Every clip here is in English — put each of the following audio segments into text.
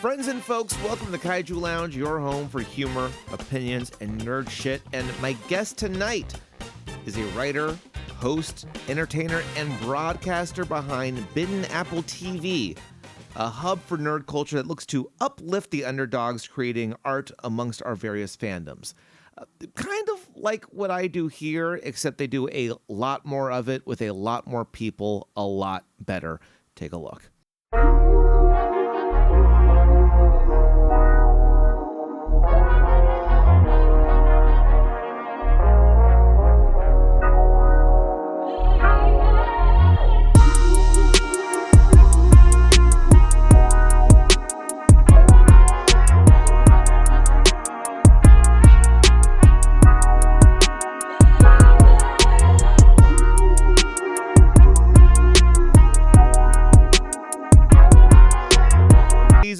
Friends and folks, welcome to the Kaiju Lounge, your home for humor, opinions, and nerd shit. And my guest tonight is a writer, host, entertainer, and broadcaster behind Bitten Apple TV, a hub for nerd culture that looks to uplift the underdogs creating art amongst our various fandoms. Kind of like what I do here, except they do a lot more of it with a lot more people, a lot better. Take a look.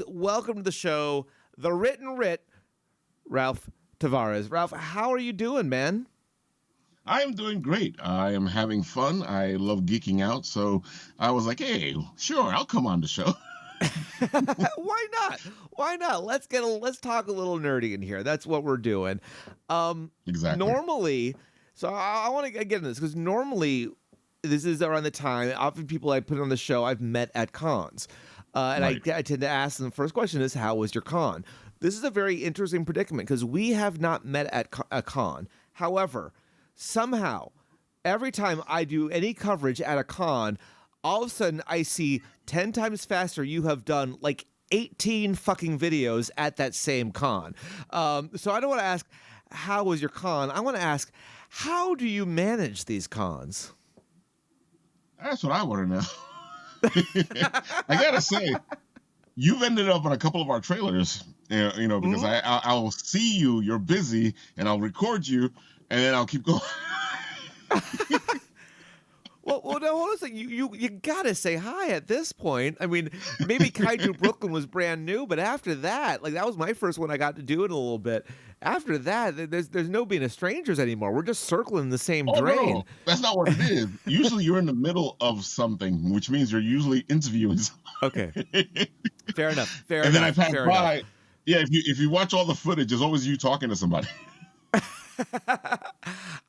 Welcome to the show, the Written Writ, Ralph Tavares. Ralph, how are you doing, man? I am doing great. I am having fun. I love geeking out, so I was like, hey, sure, I'll come on the show. Why not? Why not? Let's talk a little nerdy in here. That's what we're doing. Exactly. Normally, so I want to get into this because normally this is around the time, often people I put on the show I've met at cons. And Right. I tend to ask them, the first question is, how was your con? This is a very interesting predicament because we have not met at a con. However, somehow, every time I do any coverage at a con, all of a sudden I see 10 times faster you have done like 18 fucking videos at that same con. So I don't want to ask, how was your con? I want to ask, how do you manage these cons? That's what I want to know. I gotta say, you've ended up on a couple of our trailers, because I'll see you, you're busy, and I'll record you, and then I'll keep going. Well, no, hold on a second. You gotta say hi at this point. I mean, maybe Kaiju Brooklyn was brand new, but after that, like that was my first one. I got to do it a little bit. After that, there's no being a strangers anymore. We're just circling the same drain. No, that's not what it is. Usually, you're in the middle of something, which means you're usually interviewing someone. Okay, fair enough. And then I pass by. Yeah, if you watch all the footage, there's always you talking to somebody.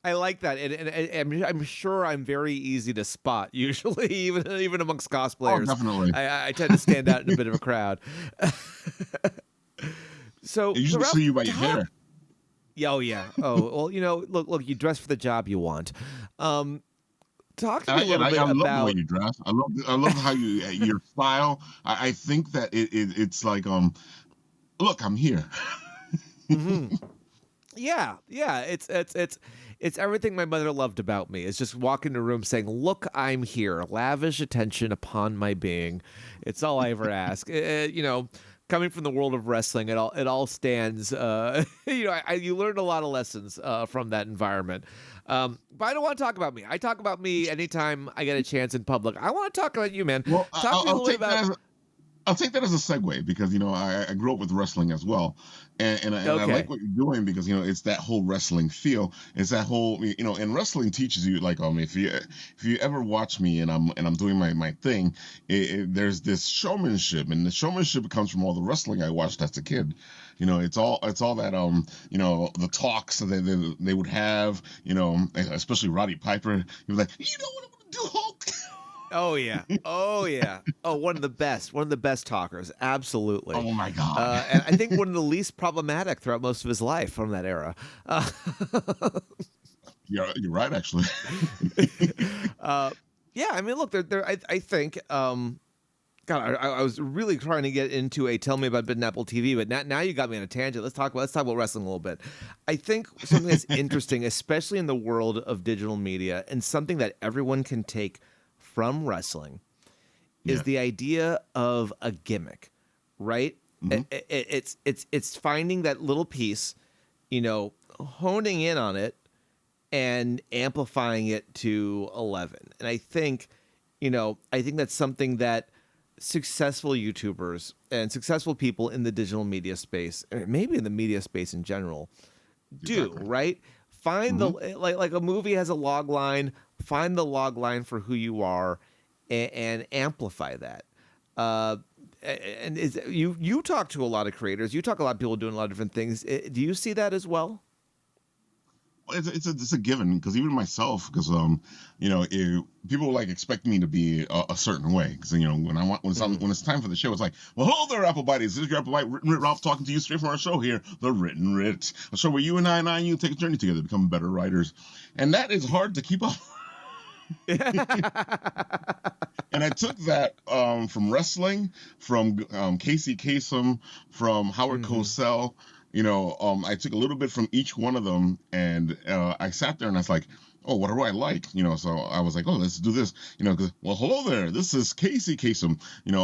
I like that, and I'm sure I'm very easy to spot. Usually, even amongst cosplayers, Oh, definitely. I tend to stand out in a bit of a crowd. So I usually see you by your hair. Oh yeah. Oh well, look. You dress for the job you want. Talk to me a little bit I love about the way you dress. I love how your style. I think that it's like look, I'm here. Mm-hmm. Yeah. It's everything my mother loved about me. It's just walking into a room saying, "Look, I'm here. Lavish attention upon my being." It's all I ever ask. Coming from the world of wrestling, it all stands. You learned a lot of lessons from that environment. But I don't want to talk about me. I talk about me anytime I get a chance in public. I want to talk about you, man. Well, Talk to me a little bit about. I'll take that as a segue because I grew up with wrestling as well, and I like what you're doing because it's that whole wrestling feel. It's that whole and wrestling teaches you like if you ever watch me and I'm doing my thing, there's this showmanship, and the showmanship comes from all the wrestling I watched as a kid. It's all that the talks that they would have, especially Roddy Piper. He was like, you know what I'm gonna do, Hulk. Oh yeah. Oh, one of the best talkers. Absolutely. Oh my God. And I think one of the least problematic throughout most of his life from that era. You're right, actually. Yeah. I mean, look, I think. God, I was really trying to get into a tell me about Bitten Apple TV, but now you got me on a tangent. Let's talk about wrestling a little bit. I think something that's interesting, especially in the world of digital media, and something that everyone can take from wrestling is the idea of a gimmick, right? Mm-hmm. It's finding that little piece, honing in on it and amplifying it to 11. And I think that's something that successful YouTubers and successful people in the digital media space, or maybe in the media space in general, do, right? Find the like a movie has a log line. Find the log line for who you are, and amplify that. and is you talk to a lot of creators. You talk to a lot of people doing a lot of different things. Do you see that as well? It's a given, because even myself, because people like expect me to be a certain way, because when it's time for the show, it's like, well, hello there, Apple Buddies. This is your Apple Bite Written Writ Ralph talking to you straight from our show here, the Written Writ, a show where you and you take a journey together to become better writers, and that is hard to keep up. And I took that from wrestling, from Casey Kasem, from Howard Cosell. I took a little bit from each one of them, and I sat there and I was like, oh, what do I like? So I was like, oh, let's do this. Because, well, hello there, this is Casey Kasem,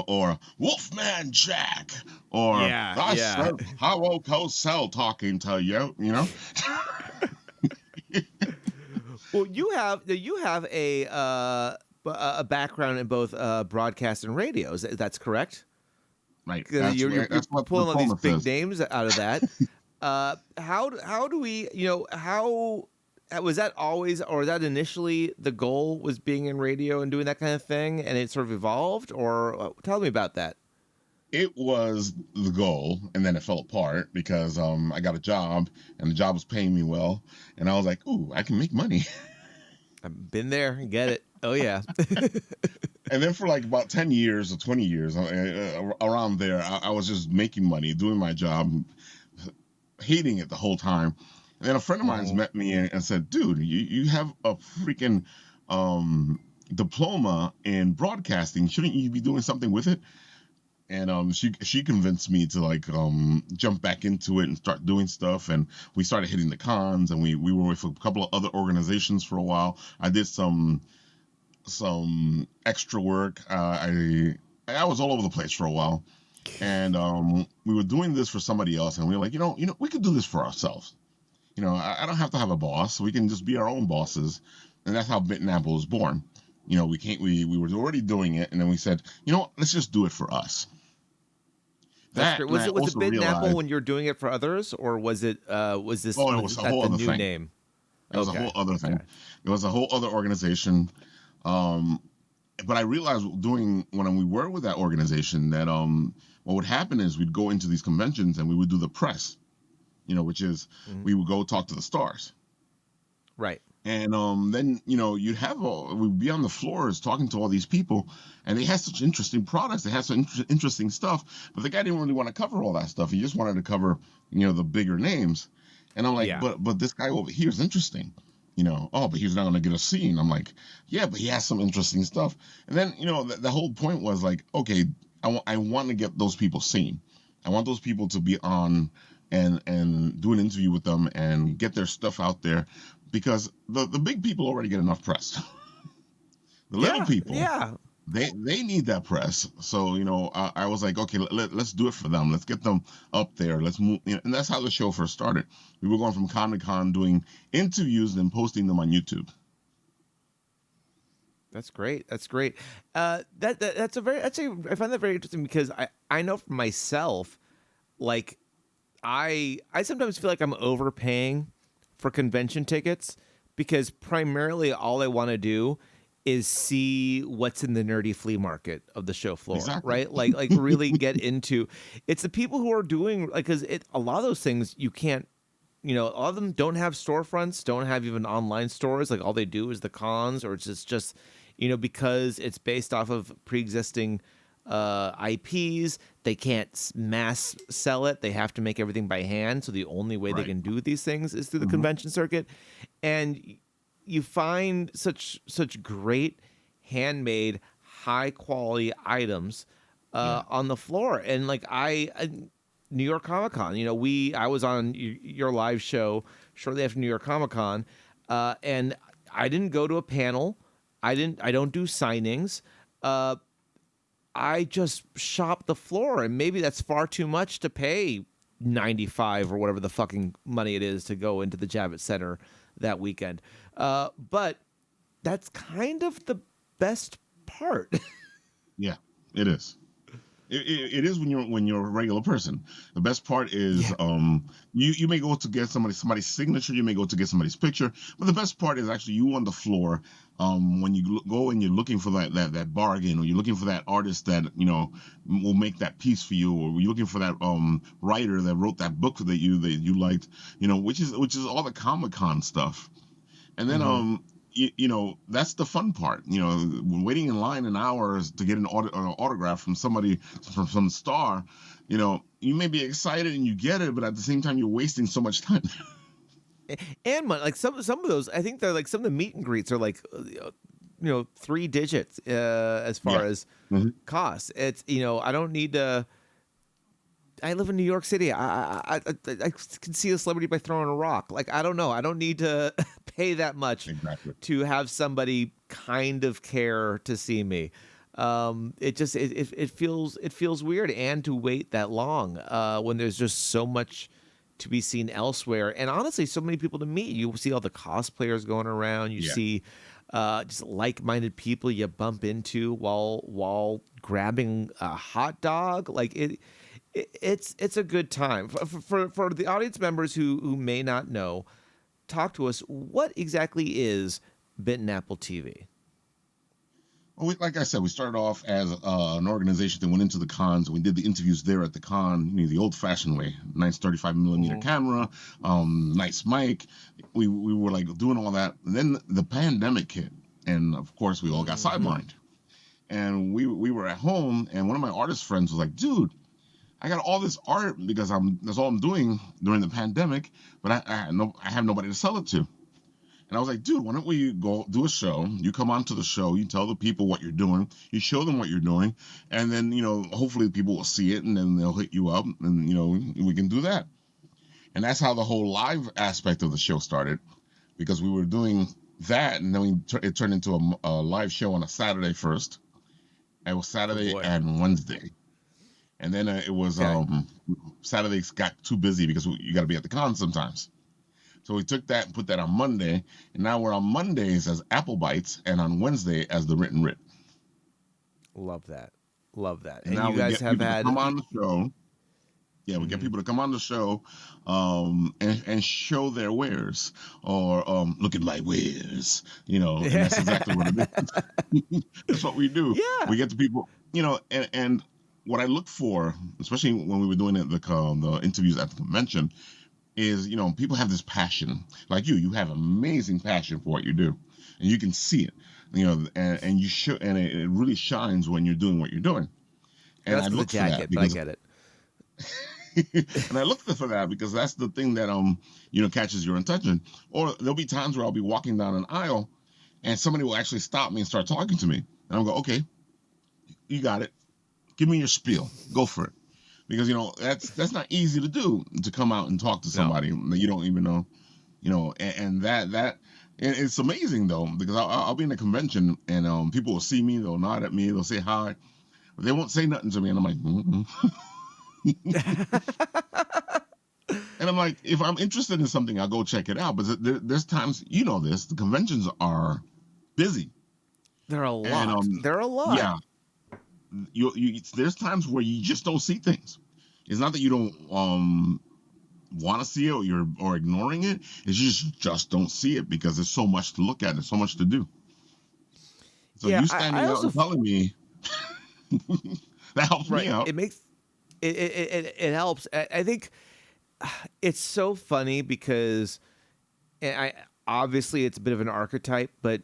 or Wolfman Jack, or Howard Cosell talking to you, Well, you have a background in both broadcast and radio. That's correct. Right. You're what pulling all these big says. names out of that. How do we, how was that always, or that initially the goal was being in radio and doing that kind of thing, and it sort of evolved? Or tell me about that. It was the goal, and then it fell apart because I got a job, and the job was paying me well, and I was like, ooh, I can make money. I've been there, get it. Oh yeah. And then for like about 10 years or 20 years, around there, I was just making money, doing my job, hating it the whole time. And then a friend of mine's met me and said, dude, you have a freaking diploma in broadcasting. Shouldn't you be doing something with it? And she convinced me to like jump back into it and start doing stuff. And we started hitting the cons, and we were with a couple of other organizations for a while. I did some extra work. I was all over the place for a while, and we were doing this for somebody else, and we were like, we could do this for ourselves. I don't have to have a boss. We can just be our own bosses, and that's how Bitten Apple was born. We were already doing it, and then we said, let's just do it for us. That's great. Was it Bitten Apple when you're doing it for others, or was it was this? Oh, it was a whole other thing. Name? It was a whole other thing. Okay. It was a whole other organization. But I realized when we were with that organization that what would happen is we'd go into these conventions and we would do the press, which is we would go talk to the stars. Right. And then we'd be on the floors talking to all these people, and they had such interesting products, they had such interesting stuff, but the guy didn't really want to cover all that stuff. He just wanted to cover the bigger names. And I'm like, but this guy over here is interesting. But he's not going to get a scene. I'm like, yeah, but he has some interesting stuff. And then, the whole point was like, okay, I want to get those people seen. I want those people to be on and do an interview with them and get their stuff out there, because the big people already get enough press. The little people, they need that press. So, I was like, okay, let's do it for them. Let's get them up there. Let's move. And that's how the show first started. We were going from con to con, doing interviews and posting them on YouTube. That's great. That's great. I find that very interesting, because I know for myself, like I sometimes feel like I'm overpaying for convention tickets, because primarily all I want to do is see what's in the nerdy flea market of the show floor. Exactly. Right? Like really get into, it's the people who are doing, like, because a lot of those things you can't, a lot of them don't have storefronts, don't have even online stores. Like all they do is the cons, or it's just because it's based off of pre-existing IPs, they can't mass sell it. They have to make everything by hand. So the only way they can do these things is through the convention circuit. And you find such great handmade, high quality items on the floor. And like New York Comic Con, I was on your live show shortly after New York Comic Con, and I didn't go to a panel. I don't do signings. I just shop the floor, and maybe that's far too much to pay $95 or whatever the fucking money it is to go into the Javits Center that weekend. But that's kind of the best part. Yeah, it is. It is when you're a regular person. The best part is Yeah. you may go to get somebody's signature, you may go to get somebody's picture, but the best part is actually you on the floor when you go and you're looking for that bargain, or you're looking for that artist that will make that piece for you, or you're looking for that writer that wrote that book that you liked, which is all the Comic-Con stuff. And then Mm-hmm. that's the fun part. Waiting in line in hours to get an autograph from somebody, from some star. You may be excited and you get it, but at the same time you're wasting so much time. And money. Like some of those, I think they're like some of the meet and greets are like 3 digits as far Yeah. as Hmm. costs. It's I don't need to. I live in New York City. I can see a celebrity by throwing a rock. Like, I don't know. I don't need to pay that much Exactly. to have somebody kind of care to see me. It feels weird, and to wait that long when there's just so much to be seen elsewhere, and honestly, so many people to meet. You see all the cosplayers going around. You Yeah. see just like-minded people you bump into while grabbing a hot dog. Like it's a good time for the audience members who may not know. Talk to us. What exactly is Bitten Apple TV? Well, like I said, we started off as an organization that went into the cons. We did the interviews there at the con, the old-fashioned way. Nice 35 millimeter Mm-hmm. camera, nice mic. We were like doing all that, and then the pandemic hit, and of course we all got Mm-hmm. sidelined. And we were at home, and one of my artist friends was like, "Dude, I got all this art because that's all I'm doing during the pandemic, but I have nobody to sell it to." And I was like, "Dude, why don't we go do a show? You come onto the show, you tell the people what you're doing, you show them what you're doing, and then hopefully people will see it, and then they'll hit you up, and we can do that." And that's how the whole live aspect of the show started, because we were doing that, and then it turned into a live show on a Saturday first. It was Oh Saturday boy. and Wednesday. And then it was Okay. Saturdays got too busy because you got to be at the con sometimes. So we took that and put that on Monday, and now we're on Mondays as Apple Bites, and on Wednesday as the Written Writ. Love that. Love that. And And now you we guys get have people to had. come on the show. Yeah, we get Mhm. people to come on the show, and show their wares, or look at my wares, and that's exactly what it is. That's what we do. Yeah. We get the people, and what I look for, especially when we were doing the interviews at the convention, is people have this passion. Like you have amazing passion for what you do, and you can see it, and you show, and it really shines when you're doing what you're doing. And That's I for the look for that jacket, but I because get it. and I look for that because that's the thing that catches your attention. Or there'll be times where I'll be walking down an aisle and somebody will actually stop me and start talking to me, and I'll go, "Okay, you got it. Give me your spiel. Go for it." Because that's not easy to do, to come out and talk to No. somebody that you don't even know. And and it's amazing though, because I'll be in a convention, and people will see me, they'll nod at me, they'll say hi, but they won't say nothing to me, and I'm like, mm-mm. And I'm like, if I'm interested in something, I'll go check it out. But there's times, this, the conventions are busy, They're a and lot. They're a lot. yeah, there's times where you just don't see things. It's not that you don't want to see it, or ignoring it. It's just don't see it because there's so much to look at and so much to do. So Yeah. you I standing out also and telling me that helps me right. out. It makes it helps. I think it's so funny because and I obviously it's a bit of an archetype, but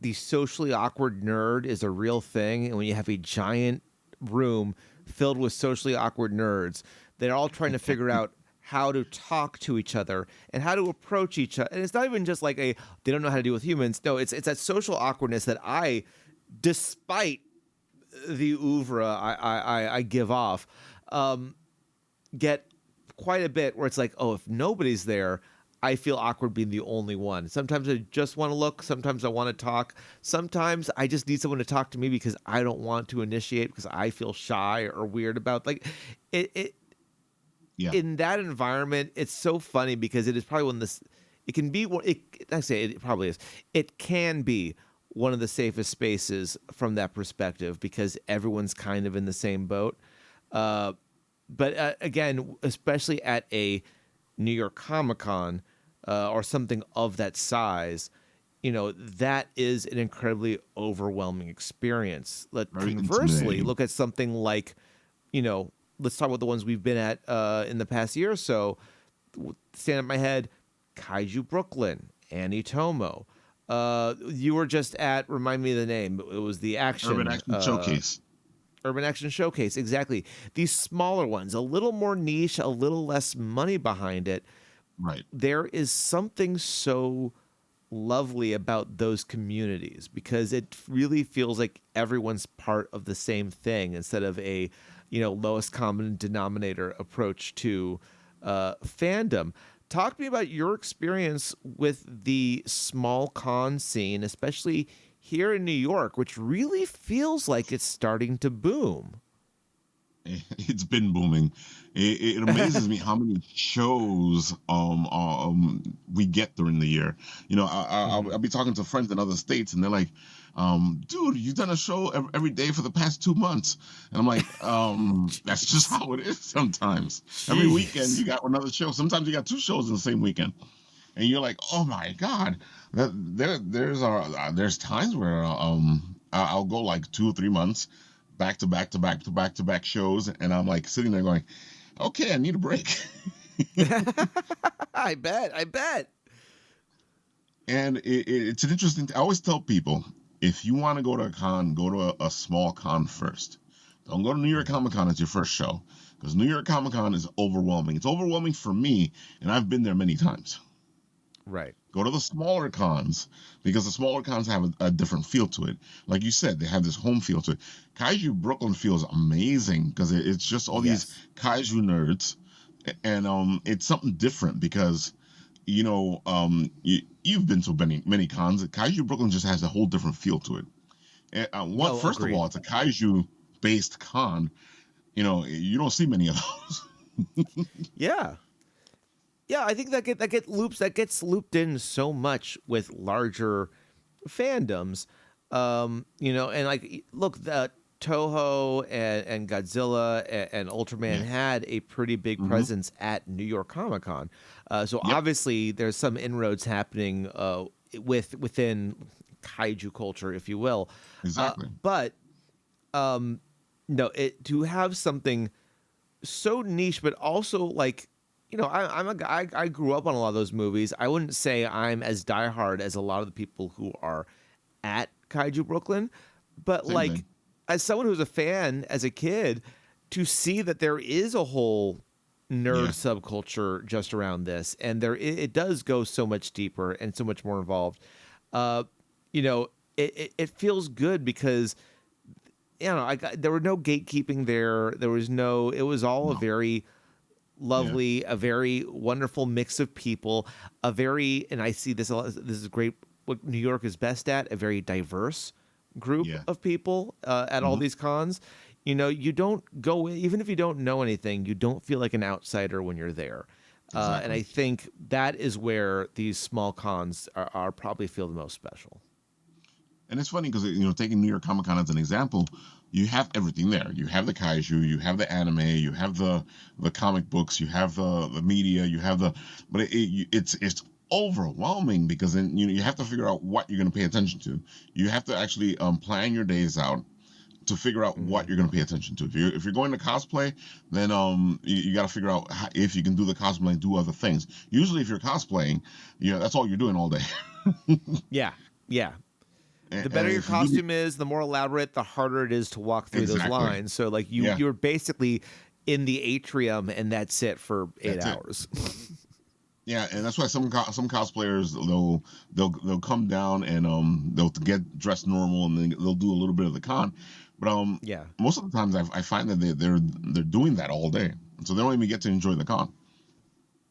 the socially awkward nerd is a real thing. And when you have a giant room filled with socially awkward nerds, they're all trying to figure out how to talk to each other and how to approach each other. And it's not even just like they don't know how to deal with humans. No, it's that social awkwardness that despite the oeuvre I give off, get quite a bit where it's like, oh, if nobody's there, I feel awkward being the only one. Sometimes I just want to look. Sometimes I want to talk. Sometimes I just need someone to talk to me because I don't want to initiate because I feel shy or weird about it. Yeah. In that environment, it's so funny because it is probably it can be it. I say it probably is. It can be one of the safest spaces from that perspective because everyone's kind of in the same boat. But again, especially at a New York Comic Con or something of that size, that is an incredibly overwhelming experience. Very Conversely, intimidating. look at something like, let's talk about the ones we've been at in the past year or so. Stand up my head, Kaiju Brooklyn, Annie Tomo. You were just at, remind me of the name. It was the Urban Action Showcase. Urban Action Showcase, exactly. These smaller ones, a little more niche, a little less money behind it. Right. There is something so lovely about those communities because it really feels like everyone's part of the same thing instead of a, lowest common denominator approach to fandom. Talk to me about your experience with the small con scene, especially here in New York, which really feels like it's starting to boom. It's been booming. It amazes me how many shows we get during the year. I'll be talking to friends in other states, and they're like, "Dude, you've done a show every day for the past 2 months," and I'm like, "That's just how it is sometimes. Every weekend you got another show. Sometimes you got 2 shows in the same weekend." And you're like, "Oh my God!" There's times where I'll go like 2 or 3 months back to back to back to back to back shows, and I'm like sitting there going, "Okay, I need a break." I bet. And it's an interesting. I always tell people, if you want to go to a con, go to a small con first. Don't go to New York Comic Con as your first show, because New York Comic Con is overwhelming. It's overwhelming for me, and I've been there many times. Right. Go to the smaller cons because the smaller cons have a different feel to it. Like you said, they have this home feel to it. Kaiju Brooklyn feels amazing because it's just all these kaiju nerds, and it's something different because you've been to many cons. Kaiju Brooklyn just has a whole different feel to it. And, first of all, it's a kaiju based con. You don't see many of those. Yeah. Yeah, I think that gets looped in so much with larger fandoms. And like look, the Toho and Godzilla and Ultraman had a pretty big Hmm. presence at New York Comic Con. So Yep. obviously there's some inroads happening within kaiju culture, if you will. Exactly. But no, to have something so niche, but also like, I'm a guy. I grew up on a lot of those movies. I wouldn't say I'm as diehard as a lot of the people who are at Kaiju Brooklyn, but Same like thing. as someone who's a fan as a kid, to see that there is a whole nerd Yeah. subculture just around this, and it does go so much deeper and so much more involved. Uh, it feels good because there were no gatekeeping there. There was no. It was all a No. very Yeah. lovely, a very wonderful mix of people, and I see this a lot. This is great. What New York is best at, a very diverse group Yeah. of people at all Hmm. these cons. You don't go even if you don't know anything, you don't feel like an outsider when you're there. And Exactly. I think that is where these small cons are probably feel the most special. And it's funny because taking New York Comic Con as an example, you have everything there. You have the kaiju, you have the anime, you have the comic books, you have the media, you have but it's overwhelming because then you have to figure out what you're going to pay attention to. You have to actually plan your days out to figure out Mm-hmm. what you're going to pay attention to. If you're going to cosplay, then you got to figure out if you can do the cosplay and do other things. Usually, if you're cosplaying, that's all you're doing all day. Yeah, yeah. The And better your if you do costume is, the more elaborate, the harder it is to walk through those exactly, lines. So like yeah, you're basically in the atrium and that's it for eight that's it. hours. Yeah, and that's why some cosplayers they'll come down and they'll get dressed normal and then they'll do a little bit of the con, but Yeah. most of the times I find that they're doing that all day, so they don't even get to enjoy the con.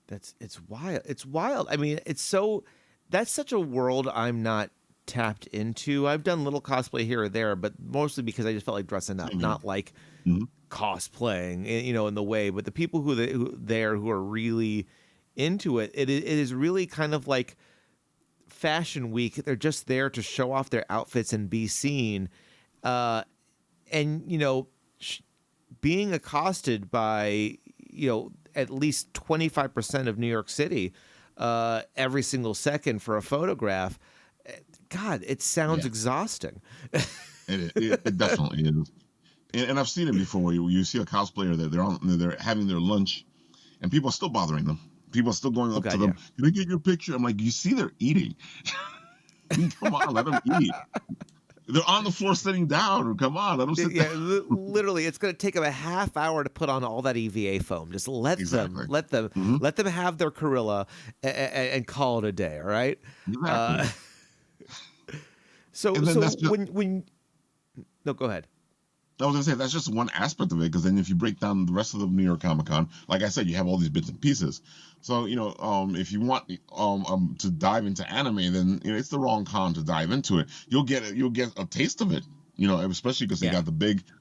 It's wild. It's wild. I mean, that's such a world I'm not tapped into. I've done little cosplay here or there, but mostly because I just felt like dressing up, Same here. not like Hmm. cosplaying, in the way. But the people who are really into it, it is really kind of like fashion week. They're just there to show off their outfits and be seen. And, being accosted by, at least 25% of New York City every single second for a photograph, God, it sounds exhausting. It definitely is. And I've seen it before where you see a cosplayer that they're having their lunch and people are still bothering them. People are still going up to them. Can I get your picture? I'm like, you see they're eating. Come on, let them eat. They're on the floor sitting down. Come on, let them sit down. Literally, it's going to take them a half hour to put on all that EVA foam. Just let them have their Corilla and call it a day. All right. Exactly. So no, go ahead. I was gonna say that's just one aspect of it, because then if you break down the rest of the New York Comic Con, like I said, you have all these bits and pieces. So if you want to dive into anime, then it's the wrong con to dive into it. You'll get a taste of it, especially because they got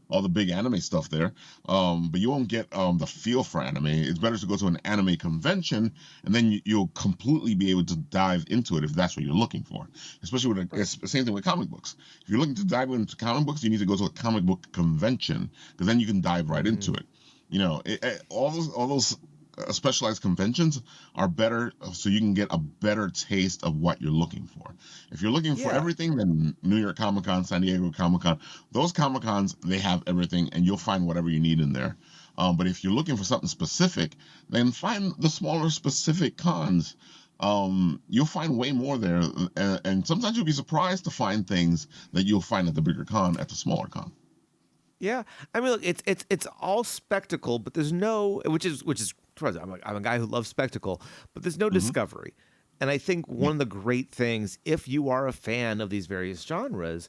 all the big anime stuff there. But you won't get the feel for anime. It's better to go to an anime convention, and then you'll completely be able to dive into it if that's what you're looking for. Especially it's the same thing with comic books. If you're looking to dive into comic books, you need to go to a comic book convention, because then you can dive right into it. All those specialized conventions are better, so you can get a better taste of what you're looking for. If you're looking for everything, then New York Comic Con, San Diego Comic Con, those Comic Cons, they have everything, and you'll find whatever you need in there. But if you're looking for something specific, then find the smaller specific cons. You'll find way more there, and sometimes you'll be surprised to find things that you'll find at the bigger con at the smaller con. Yeah, I mean, look, it's all spectacle, but there's no, which is I'm a guy who loves spectacle, but there's no discovery. And I think one of the great things, if you are a fan of these various genres,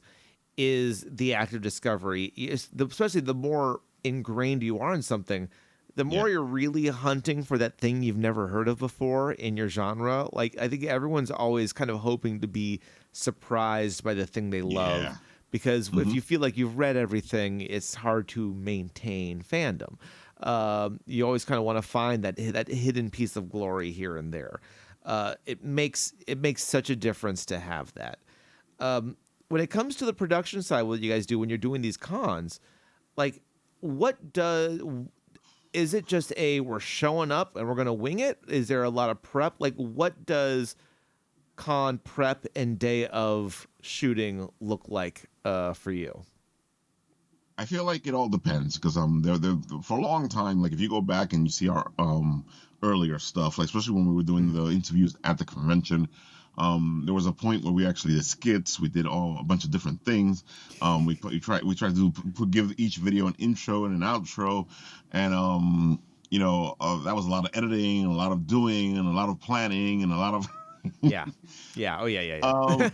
is the act of discovery. Especially the more ingrained you are in something, the more you're really hunting for that thing you've never heard of before in your genre. Like, I think everyone's always kind of hoping to be surprised by the thing they love. Because if you feel like you've read everything, it's hard to maintain fandom. You always kind of want to find that hidden piece of glory here and there. It makes such a difference to have that. When it comes to the production side, what you guys do when you're doing these cons, like, is it just we're showing up and we're going to wing it? Is there a lot of prep? Like, what does con prep and day of shooting look like for you? I feel like it all depends, because there for a long time, like if you go back and you see our earlier stuff, like especially when we were doing the interviews at the convention, there was a point where we actually did skits. We did a bunch of different things. We tried to give each video an intro and an outro, and that was a lot of editing, and a lot of doing, and a lot of planning, and a lot of yeah. Oh yeah.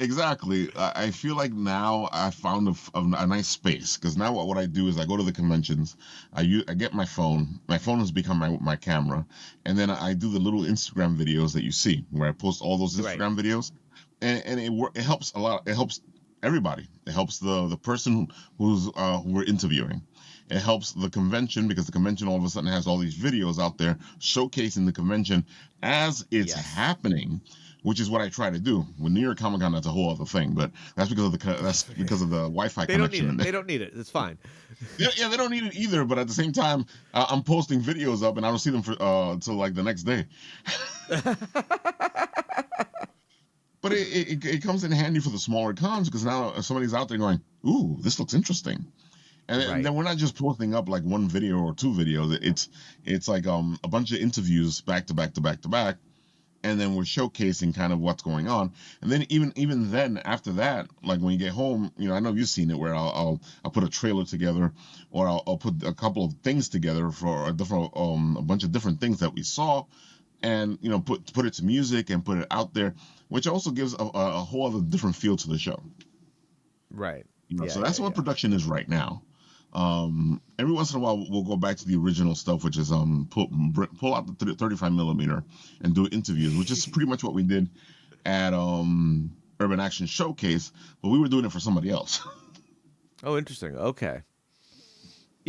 Exactly. I feel like now I found a nice space, because now what I do is I go to the conventions, I get my phone. My phone has become my camera, and then I do the little Instagram videos that you see, where I post all those Instagram videos, and it helps a lot. It helps everybody. It helps the person who we're interviewing. It helps the convention, because the convention all of a sudden has all these videos out there showcasing the convention as it's happening, which is what I try to do. With New York Comic Con, that's a whole other thing, but that's because of the Wi-Fi connection. They don't need it. It's fine. Yeah, they don't need it either. But at the same time, I'm posting videos up, and I don't see them for until like the next day. But it comes in handy for the smaller cons, because now somebody's out there going, "Ooh, this looks interesting." And then we're not just posting up like one video or two videos. It's like a bunch of interviews back to back to back to back, and then we're showcasing kind of what's going on. And then even then after that, like when you get home, I know you've seen it, where I'll put a trailer together, or I'll put a couple of things together for a bunch of different things that we saw, and put it to music and put it out there, which also gives a whole other different feel to the show. Right. So that's what production is right now. Every once in a while we'll go back to the original stuff, which is pull out the 35 millimeter and do interviews, which is pretty much what we did at Urban Action Showcase, but we were doing it for somebody else. Oh, interesting. Okay.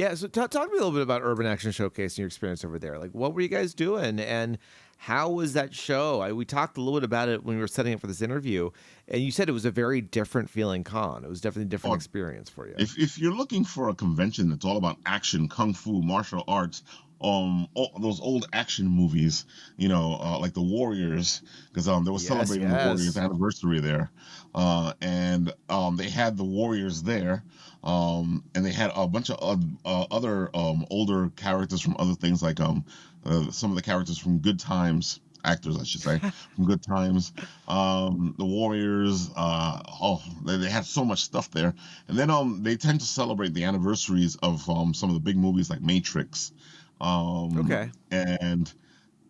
Yeah, so talk to me a little bit about Urban Action Showcase and your experience over there. Like, what were you guys doing, and how was that show? We talked a little bit about it when we were setting up for this interview, and you said it was a very different feeling con. It was definitely a different Or experience for you. if you're looking for a convention that's all about action, kung fu, martial arts, all those old action movies, like the Warriors, because they were Yes, celebrating the Warriors yes. anniversary there, and they had the Warriors there, and they had a bunch of other older characters from other things, like some of the characters from Good Times. Actors, I should say, from Good Times, the Warriors. They had so much stuff there, and then they tend to celebrate the anniversaries of some of the big movies like Matrix, Okay. and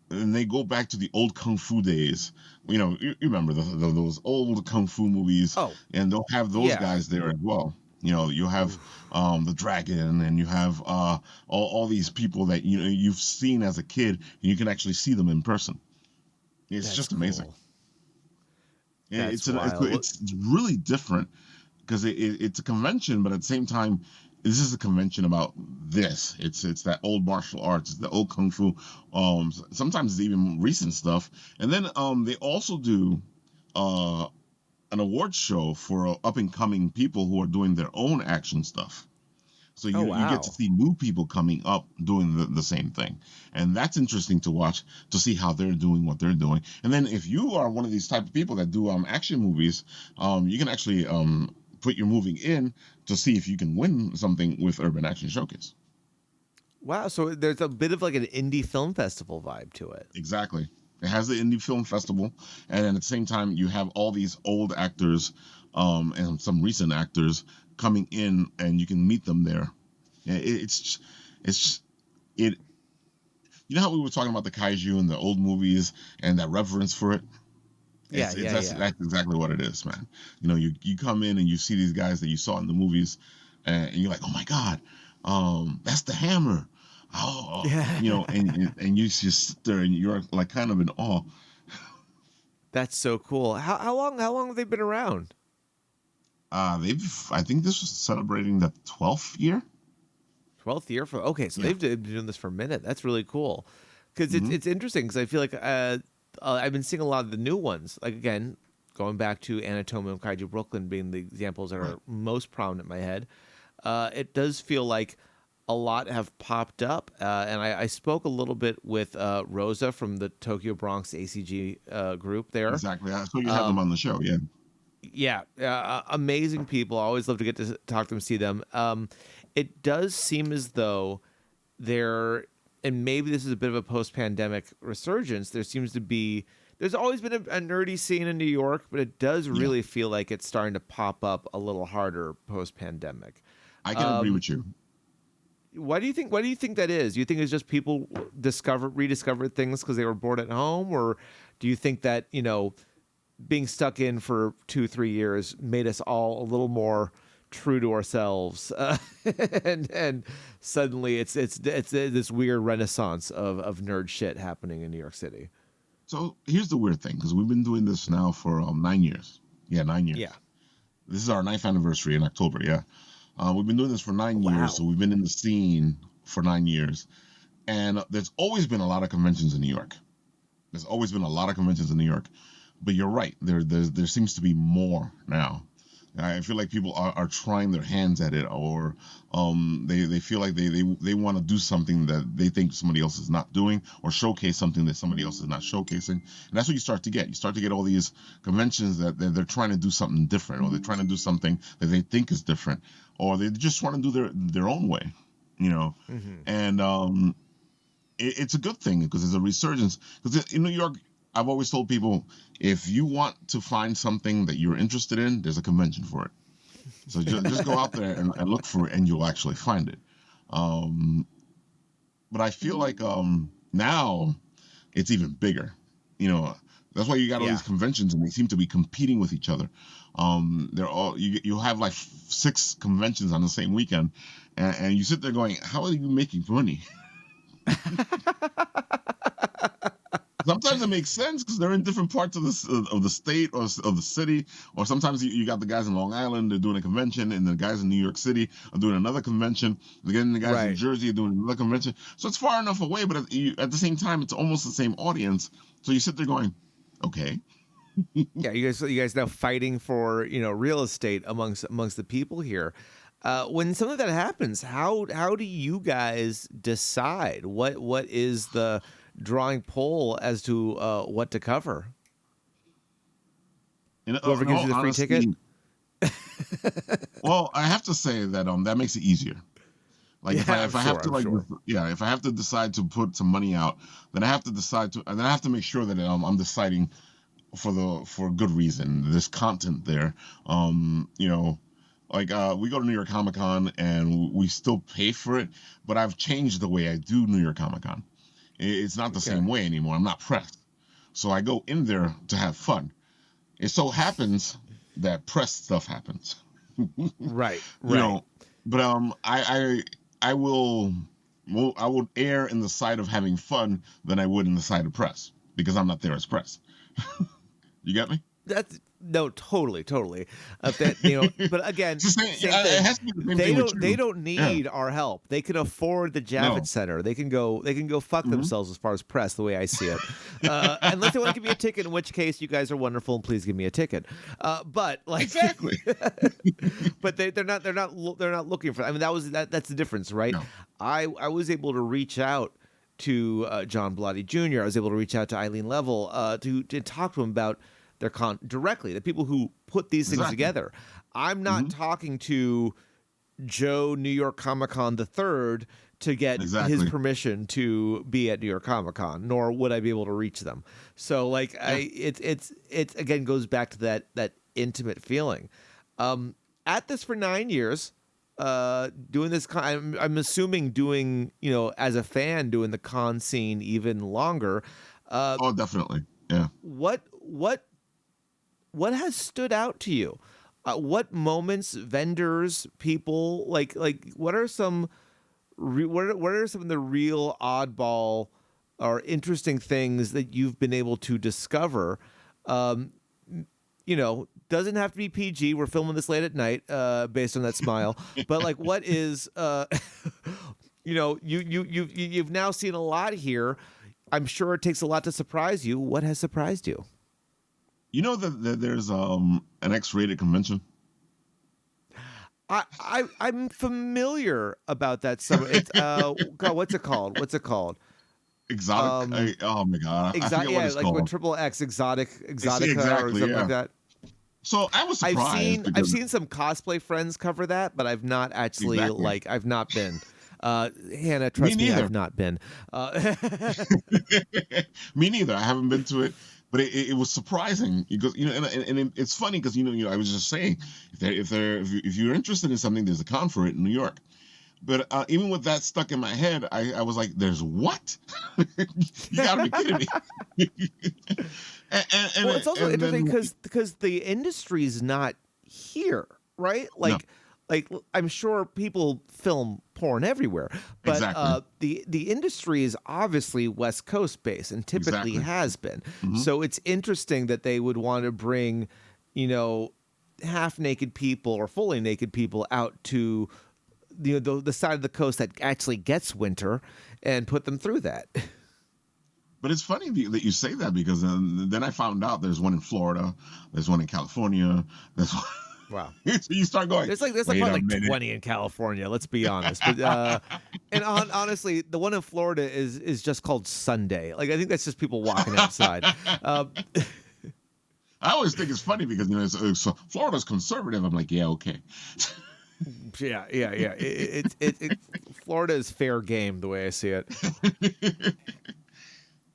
they go back to the old kung fu days. You remember those old kung fu movies, Oh, and they'll have those yeah. guys there as well. You have Oof, the dragon, and you have all these people that you've seen as a kid, and you can actually see them in person. It's that's just amazing. cool. It's That's an, wild. it's really different because it's a convention, but at the same time, this is a convention about this. It's that old martial arts, the old kung fu. Sometimes it's even recent stuff, and then they also do uh an award show for up and coming people who are doing their own action stuff. So Oh, you get to wow. see new people coming up doing the same thing. And that's interesting to watch, to see how they're doing what they're doing. And then if you are one of these type of people that do action movies, you can actually put your movie in to see if you can win something with Urban Action Showcase. Wow. So there's a bit of like an indie film festival vibe to it. Exactly. It has the Indie Film Festival, and then at the same time, you have all these old actors and some recent actors coming in, and you can meet them there. Yeah, it's it. You know how we were talking about the kaiju and the old movies and that reverence for it. Yeah, It's yeah, yeah. that's exactly what it is, man. You come in and you see these guys that you saw in the movies, and you're like, oh my god, that's the Hammer. Oh, Yeah. and you just sit there and you're like kind of in awe. That's so cool. How long have they been around? I think this was celebrating the 12th year. 12th year for okay, so Yeah. they've been doing this for a minute. That's really cool. Because it's Hmm. it's interesting because I feel like I've been seeing a lot of the new ones. Like again, going back to Anatomy of Kaiju Brooklyn being the examples that Right. are most prominent in my head. It does feel like a lot have popped up, and I spoke a little bit with Rosa from the Tokyo Bronx ACG group there. Exactly. So you had them Um, on the show, yeah. yeah, amazing people. I always love to get to talk to them, see them. It does seem as though there, and maybe this is a bit of a post-pandemic resurgence. There's always been a nerdy scene in New York, but it does Yeah. really feel like it's starting to pop up a little harder post-pandemic. I can agree Um, with you. why do you think? Why do you think that is? Do you think it's just people rediscovered things because they were bored at home, or do you think that being stuck in for 2-3 years made us all a little more true to ourselves, and suddenly it's this weird renaissance of nerd shit happening in New York City. So here's the weird thing, because we've been doing this now for 9 years. Yeah, 9 years. Yeah. This is our ninth anniversary in October. Yeah, we've been doing this for 9 years, so Wow. we've been in the scene for 9 years, and there's always been a lot of conventions in New York. There's always been a lot of conventions in New York, but you're right. There seems to be more now. I feel like people are trying their hands at it, or they feel like they want to do something that they think somebody else is not doing, or showcase something that somebody else is not showcasing. And that's what you start to get. You start to get all these conventions that they're trying to do something different, or they're trying to do something that they think is different, or they just want to do their own way, you know. Hmm. And it's a good thing because there's a resurgence. Because in New York, I've always told people, if you want to find something that you're interested in, there's a convention for it. So just go out there and look for it, and you'll actually find it. Um, but I feel like now it's even bigger. You know, that's why you got all Yeah. these conventions, and they seem to be competing with each other. They're all you have like 6 conventions on the same weekend, and you sit there going, how are you making money? Sometimes it makes sense because they're in different parts of the state or of the city. Or sometimes you got the guys in Long Island, they're doing a convention, and the guys in New York City are doing another convention. Again, the guys in Right. Jersey are doing another convention. So it's far enough away, but at the same time, it's almost the same audience. So you sit there going, okay. Yeah, you guys now fighting for real estate amongst the people here. When something like that happens, how do you guys decide what is the drawing poll as to what to cover? Whoever In gives all you the free ticket. honesty, well, I have to say that that makes it easier. Like Yeah, if I have to sure. if I have to decide to put some money out, then I have to then I have to make sure that I'm deciding for good reason. There's content there. We go to New York Comic Con and we still pay for it, but I've changed the way I do New York Comic Con. It's not the Okay. same way anymore. I'm not pressed, so I go in there to have fun. It so happens that press stuff happens. Right. you know but I will I would err in the side of having fun than I would in the side of press because I'm not there as press. You get me? That's no, totally. That but again, same It thing. has to be the same thing with They you. don't Yeah. need our help. They can afford the Javits No. Center. They can go fuck Hmm. themselves as far as press, the way I see it. Unless they want to give me a ticket, in which case you guys are wonderful and please give me a ticket. But like, Exactly. but they're not looking for. I mean, that's the difference, right? No. I was able to reach out to John Blotti Jr. I was able to reach out to Eileen Level to talk to him about their directly, the people who put these things Exactly. together. I'm not Hmm. talking to Joe New York Comic Con the third to get his Exactly. permission to be at New York Comic Con, nor would I be able to reach them. So like Yeah. it's again goes back to that intimate feeling. At this for 9 years, doing this I'm assuming doing as a fan doing the con scene even longer. Oh, definitely. Yeah. What has stood out to you? What moments, vendors, people, what are some what are some of the real oddball or interesting things that you've been able to discover? Um, doesn't have to be PG. We're filming this late at night, based on that smile. But like, what is, you've now seen a lot here. I'm sure it takes a lot to surprise you. What has surprised you? You know that there's an X-rated convention. I'm familiar about that summer. It's God, what's it called? Exotic. Oh my god, I forget what Yeah, it's like with called. triple X, It's exotica or exactly, something like yeah. that. So I was surprised I've because seen some cosplay friends cover that, but I've not actually exactly. I've not been. Hannah, Me trust me, neither. I've not been. Me neither. I haven't been to it, but it was surprising because it's funny because I was just saying if you're interested in something, there's a con for it in New York. But even with that stuck in my head, I was like, "There's what? You got to be kidding me!" Well, it's also and interesting then because the industry's not here, right? no, Like I'm sure people film porn everywhere, but exactly, the industry is obviously West Coast based and typically exactly. has been. Hmm. So it's interesting that they would want to bring, half naked people or fully naked people out to the side of the coast that actually gets winter and put them through that. But it's funny that you say that because then I found out there's one in Florida, there's one in California, there's one. Wow. So you start going, There's wait probably a like minute. 20 in California. Let's be honest, but honestly, the one in Florida is just called Sunday. Like I think that's just people walking outside. Uh, I always think it's funny because so Florida's conservative. I'm like, yeah, okay. yeah. Florida is fair game the way I see it.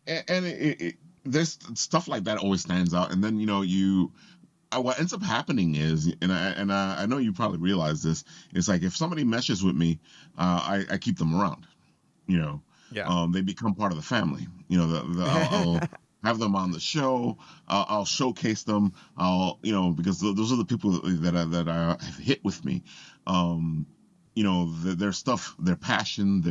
And there's stuff like that always stands out. And then what ends up happening is, I know you probably realize this. It's like if somebody meshes with me, I keep them around. Yeah. They become part of the family. I'll have them on the show. I'll showcase them. Because those are the people that I have hit with me. Their stuff, their passion,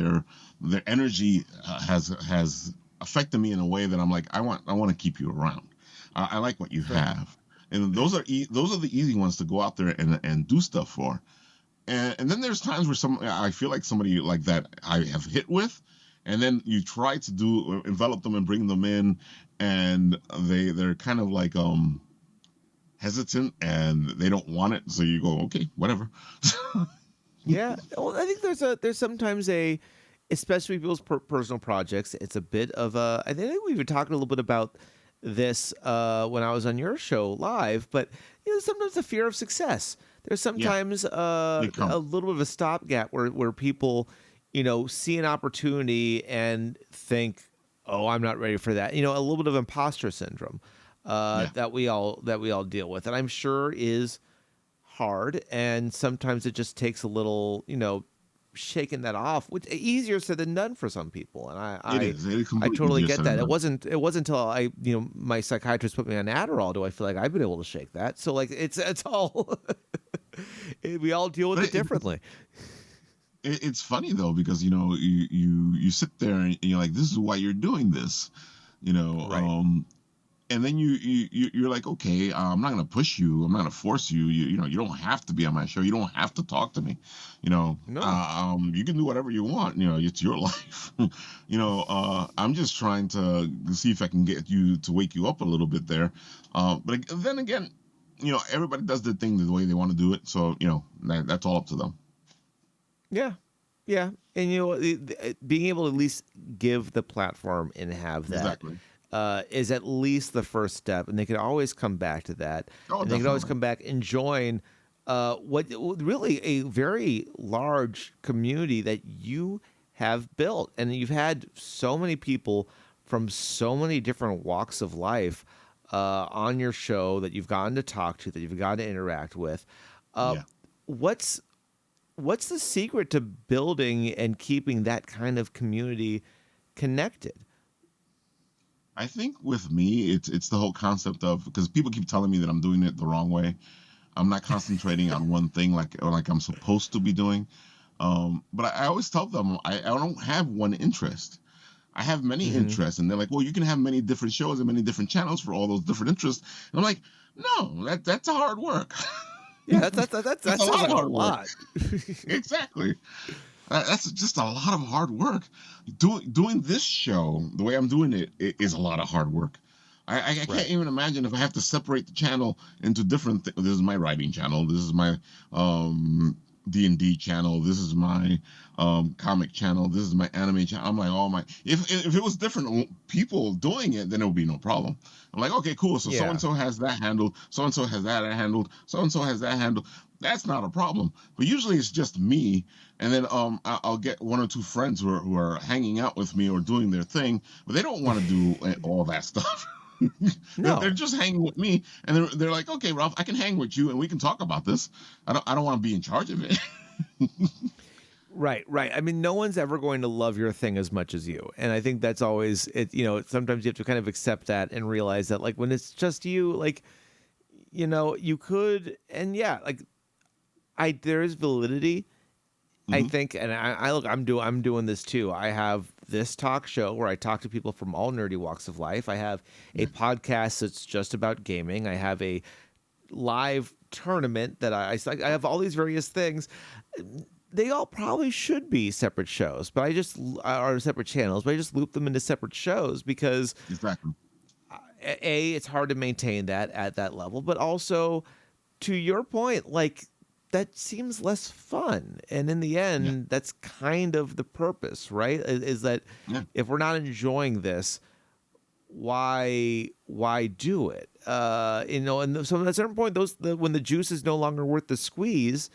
their energy has affecting me in a way that I'm like, I want to keep you around. I like what you Sure. have, and those are the easy ones to go out there and do stuff for. And then there's times where I feel like somebody like that I have hit with, and then you try to envelop them and bring them in, and they're kind of like hesitant and they don't want it, so you go, okay, whatever. Yeah. Well, I think there's sometimes especially people's personal projects. It's a bit of a. I think we were talking a little bit about this when I was on your show live, but sometimes the fear of success. There's Yeah, sometimes they a come. little bit of a stopgap where people, see an opportunity and think, "Oh, I'm not ready for that." A little bit of imposter syndrome Yeah, that we all deal with, and I'm sure is hard. And sometimes it just takes a little, shaking that off, which easier said than done for some people. And I, it I, is. It is I completely totally easier get said than that. It done. wasn't. It wasn't until my psychiatrist put me on Adderall do I feel like I've been able to shake that. So like it's all we all deal with But it differently. it's funny though, because you sit there and you're like, this is why you're doing this, you know. Right. And then you're like, okay, I'm not gonna push you, I'm not gonna force you. You don't have to be on my show, you don't have to talk to me, No. you can do whatever you want, it's your life. I'm just trying to see if I can get you to wake you up a little bit there. But then again, everybody does their thing the way they want to do it, so that's all up to them. Yeah. Yeah. And being able to at least give the platform and have that Exactly. is at least the first step, and they can always come back to that, Oh, and they can always definitely. come back and join what really a very large community that you have built, and you've had so many people from so many different walks of life on your show that you've gotten to talk to, that you've gotten to interact with. Uh, Yeah. what's what's the secret to building and keeping that kind of community connected? I think with me, it's the whole concept of, because people keep telling me that I'm doing it the wrong way. I'm not concentrating on one thing like I'm supposed to be doing. But I always tell them I don't have one interest. I have many Hmm. interests, and they're like, "Well, you can have many different shows and many different channels for all those different interests." And I'm like, "No, that's hard work. Yeah, that That's that a sounds lot of like a hard work." lot. Exactly. That's just a lot of hard work. Doing this show the way I'm doing it is a lot of hard work. I can't Right. even imagine if I have to separate the channel into different. This is my writing channel. This is my um, D&D channel. This is my comic channel. This is my anime channel. I'm like, oh my. If it was different people doing it, then it would be no problem. I'm like, okay, cool. So so and Yeah. so has that handled. So and so has that handled. So and so has that handled. That's not a problem. But usually it's just me, and then I'll get one or two friends who are hanging out with me or doing their thing, but they don't want to do all that stuff. They're No. just hanging with me, and they're like, okay, Ralph, I can hang with you, and we can talk about this. I don't want to be in charge of it. Right, right. I mean, no one's ever going to love your thing as much as you. And I think that's always it, sometimes you have to kind of accept that and realize that like when it's just you, like, you could, and yeah, like there is validity, I Hmm. think, and I look, I'm doing this too. I have this talk show where I talk to people from all nerdy walks of life. I have a Yeah, podcast that's just about gaming. I have a live tournament that I have all these various things. They all probably should be separate shows, but I just are separate channels, but I just loop them into separate shows because exactly. it's hard to maintain that at that level, but also to your point, like that seems less fun. And in the Yeah, end, that's kind of the purpose, right? Is that yeah, if we're not enjoying this, why do it? And so at a certain point, when the juice is no longer worth the squeeze,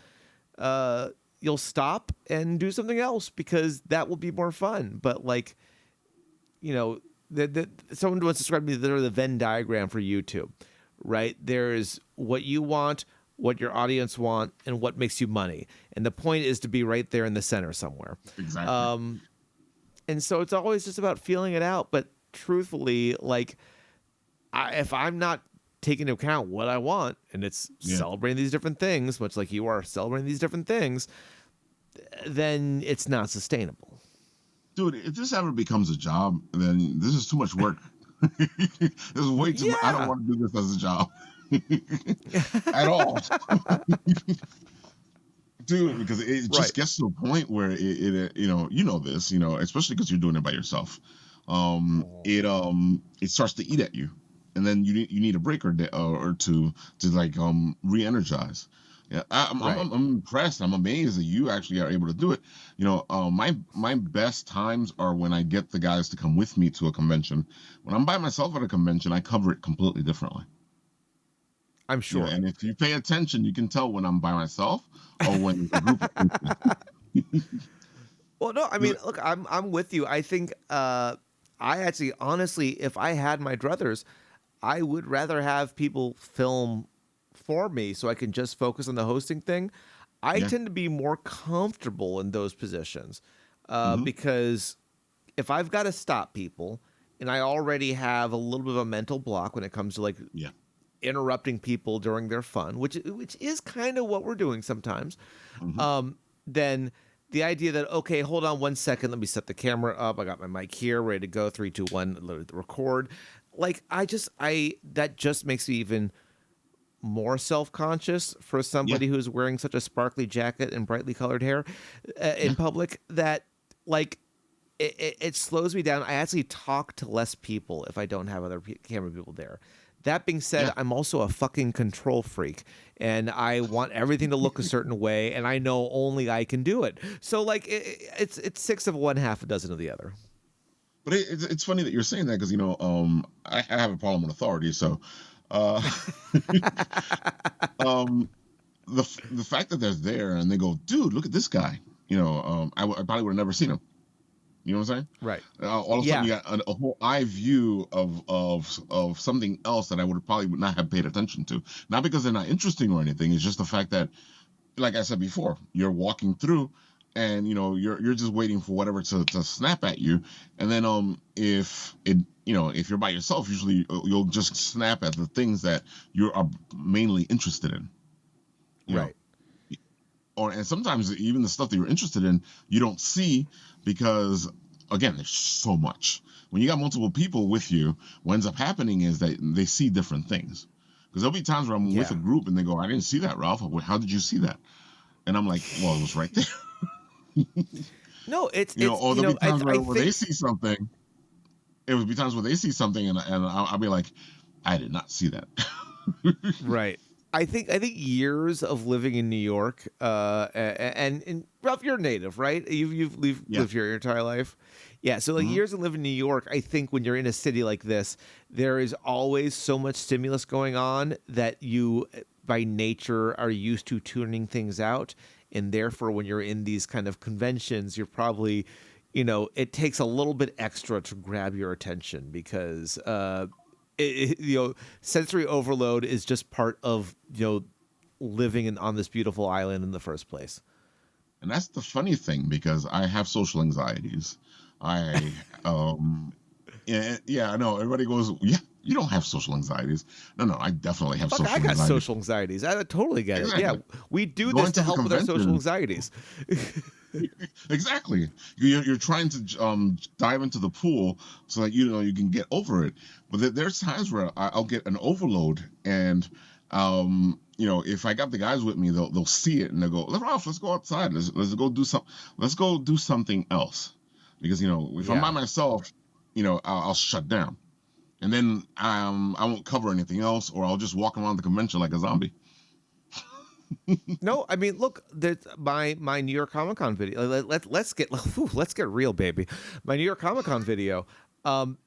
uh, you'll stop and do something else because that will be more fun. But like, you know, someone once described me they're the Venn diagram for YouTube, right? There's what you want, what your audience want, and what makes you money. And the point is to be right there in the center somewhere. exactly. Um, and so it's always just about feeling it out. But truthfully, like, if I'm not taking into account what I want, and it's Yeah. celebrating these different things, much like you are celebrating these different things, then it's not sustainable. dude, if this ever becomes a job, then this is too much work. This is way too much. I don't Yeah. want to do this as a job at all, dude, because it Right. just gets to a point where you know this, especially because you're doing it by yourself. Mhm. It starts to eat at you, and then you need a break or two to like re-energize. Yeah, Right. I'm impressed. I'm amazed that you actually are able to do it. My best times are when I get the guys to come with me to a convention. When I'm by myself at a convention, I cover it completely differently. I'm Yeah, sure. and if you pay attention, you can tell when I'm by myself or when there's a group of people. Well, no, I mean, look, I'm with you. I think I actually, honestly, if I had my druthers, I would rather have people film for me so I can just focus on the hosting thing. I Yeah. tend to be more comfortable in those positions Hmm. because if I've got to stop people and I already have a little bit of a mental block when it comes to like Yeah. interrupting people during their fun, which is kind of what we're doing sometimes, Hmm. then the idea that okay, hold on 1 second, let me set the camera up. I got my mic here, ready to go. 3, 2, 1, record. Like I that just makes me even more self-conscious for Yeah. somebody who's wearing such a sparkly jacket and brightly colored hair in Yeah. public that like it slows me down. I actually talk to less people if I don't have other camera people there. That being said, Yeah. I'm also a fucking control freak and I want everything to look a certain way and I know only I can do it. So like it's six of one, half a dozen of the other. But it's funny that you're saying that because I have a problem with authority. So, uh, um, the fact that they're there and they go, dude, look at this guy. I probably would have never seen him. You know what I'm saying? Right. All of a sudden, Yeah. you got a whole eye view of something else that I would have probably would not have paid attention to. Not because they're not interesting or anything. It's just the fact that, like I said before, you're walking through, and you're just waiting for whatever to snap at you, and then if you're by yourself, usually you'll just snap at the things that you are mainly interested in. You know, Right. and sometimes even the stuff that you're interested in you don't see because again there's so much when you got multiple people with you. What ends up happening is that they see different things, because there'll be times where I'm with a Yeah. group and they go, I didn't see that, Ralph. How did you see that? And I'm like, well, it was right there. No, it's Or there'll be times I where they think see something. It would be times where they see something and I'll be like, I did not see that. right. I think years of living in New York, and Ralph, you're native, right? You've Yeah. lived here your entire life, yeah. So like Hmm. years of living in New York, I think when you're in a city like this, there is always so much stimulus going on that you, by nature, are used to tuning things out, and therefore, when you're in these kind of conventions, you're probably, it takes a little bit extra to grab your attention because sensory overload is just part of living on this beautiful island in the first place. And that's the funny thing because I have social anxieties. I yeah, I know. Everybody goes, yeah, you don't have social anxieties. No, I definitely have Fuck, I social got anxieties. social anxieties. I totally get it. Yeah, Exactly. we do this Going to to the help with our social convention, anxieties. exactly. You're trying to dive into the pool so that you can get over it. But there's times where I'll get an overload, and if I got the guys with me, they'll see it and they'll go, Ralph, let's go outside. Let's go do some. Let's go do something else. Because if I'm by Yeah. myself, I'll shut down. And then I won't cover anything else, or I'll just walk around the convention like a zombie. No, I mean, look, my New York Comic Con video. Let's get let's get real, baby. My New York Comic Con video.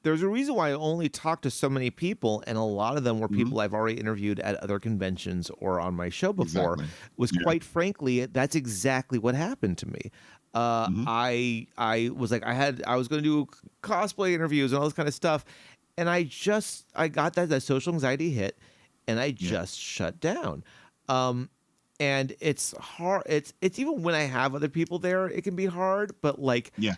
There's a reason why I only talked to so many people, and a lot of them were Hmm. people I've already interviewed at other conventions or on my show before. Exactly. Was Yeah. quite frankly, that's exactly what happened to me. Hmm. I was like, I was going to do cosplay interviews and all this kind of stuff, and I got that social anxiety hit, and I Yeah. just shut down. Um, and it's hard. It's even when I have other people there, it can be hard. But like, Yeah.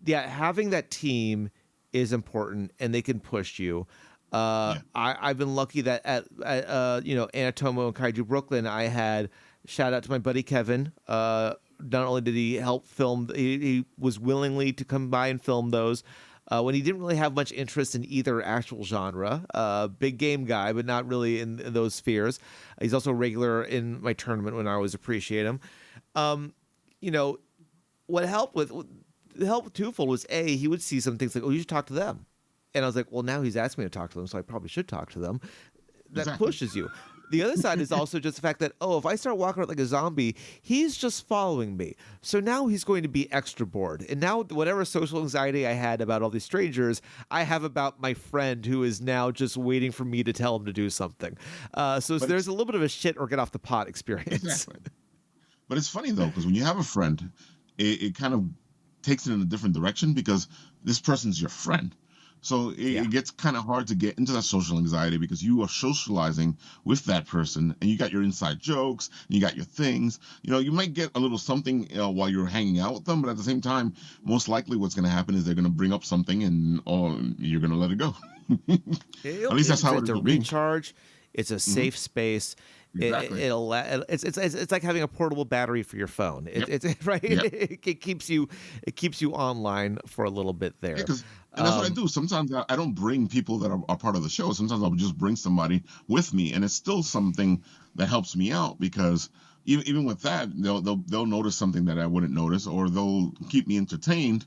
yeah, having that team is important, and they can push you. Yeah. I've been lucky that at Anatomo and Kaiju Brooklyn, I had shout out to my buddy Kevin, not only did he help film, he was willingly to come by and film those. When he didn't really have much interest in either actual genre. Big game guy, but not really in those spheres. He's also a regular in my tournament when I always appreciate him. You know, what helped with twofold was he would see some things like, oh, you should talk to them. And I was like, well, now he's asking me to talk to them, so I probably should talk to them. That Exactly. pushes you. The other side is also just the fact that, if I start walking around like a zombie, he's just following me. So now he's going to be extra bored. And now whatever social anxiety I had about all these strangers, I have about my friend who is now just waiting for me to tell him to do something. So there's a little bit of a shit or get off the pot experience. Exactly. But it's funny though, because when you have a friend, it kind of takes it in a different direction because this person's your friend. So it gets kind of hard to get into that social anxiety because you are socializing with that person and you got your inside jokes and you got your things. You might get a little something while you're hanging out with them, but at the same time, most likely what's going to happen is they're going to bring up something and you're going to let it go. At least that's how it's it a is with me. recharge. It's a safe space. Exactly. It's like having a portable battery for your phone. It's right. Yep. It keeps you online for a little bit there. Yeah, and that's what I do. Sometimes I don't bring people that are part of the show. Sometimes I'll just bring somebody with me, and it's still something that helps me out because even with that, they'll notice something that I wouldn't notice, or they'll keep me entertained,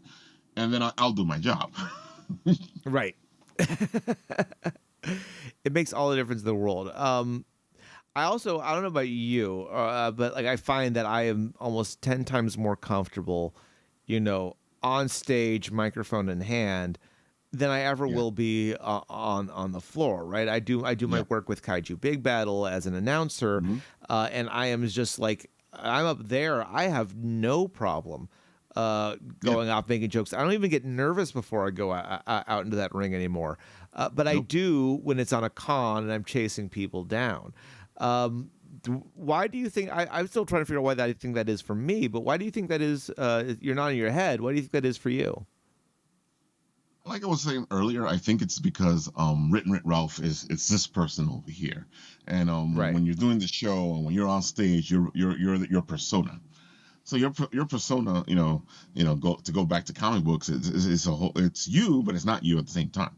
and then I'll do my job. Right. It makes all the difference in the world. I don't know about you, but like I find that I am almost 10 times more comfortable, on stage, microphone in hand, than I ever will be on the floor. Right? I do my work with Kaiju Big Battle as an announcer, and I am just like I'm up there. I have no problem going off making jokes. I don't even get nervous before I go out into that ring anymore. But I do when it's on a con and I'm chasing people down. Why do you think I'm still trying to figure out why I think that is for me, but why do you think that is you're nodding your head? Why do you think that is for you? Like I was saying earlier, I think it's because Written Writ Ralph it's this person over here, and Right. when you're doing the show and when you're on stage, you're your persona. So your persona, go back to comic books, it's you, but it's not you at the same time,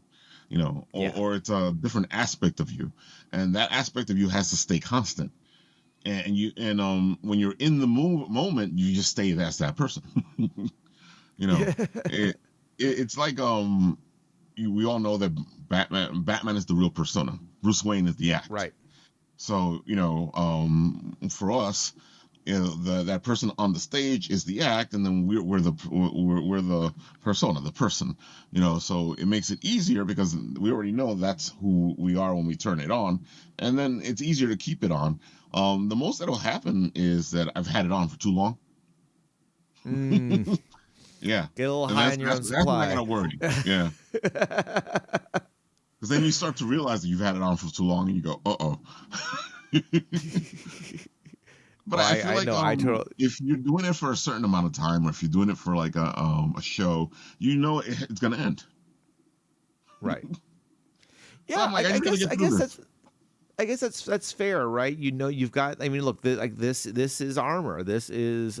or it's a different aspect of you, and that aspect of you has to stay constant. When you're in the moment, you just stay as that person. It's like we all know that Batman is the real persona. Bruce Wayne is the act. Right. So for us, that person on the stage is the act, and then we're the persona, the person. So it makes it easier because we already know that's who we are when we turn it on, and then it's easier to keep it on. The most that'll happen is that I've had it on for too long. Yeah. Get a little And high on your own that's when I supply. gotta worry. Yeah. Because then you start to realize that you've had it on for too long, and you go, uh-oh. But Well, I feel like know. I totally. if you're doing it for a certain amount of time, or if you're doing it for like a show, it's gonna end. Right. So Yeah, I'm like, I just gotta get through this. I guess that's fair, right? You've got. I mean, look, this is armor. This is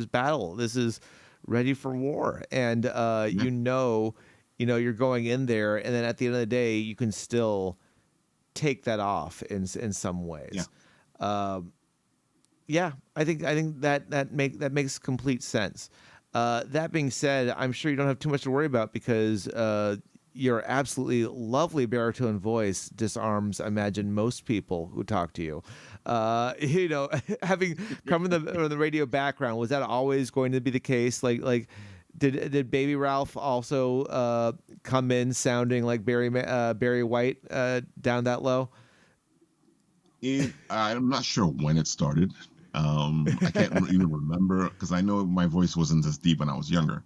battle. This is ready for war, and you're going in there, and then at the end of the day, you can still take that off in some ways. Yeah. I think that makes complete sense. That being said, I'm sure you don't have too much to worry about because your absolutely lovely baritone voice disarms, I imagine, most people who talk to you. Having come from the radio background, was that always going to be the case? Like, did Baby Ralph also come in sounding like Barry White down that low? I'm not sure when it started. I can't even remember because I know my voice wasn't this deep when I was younger.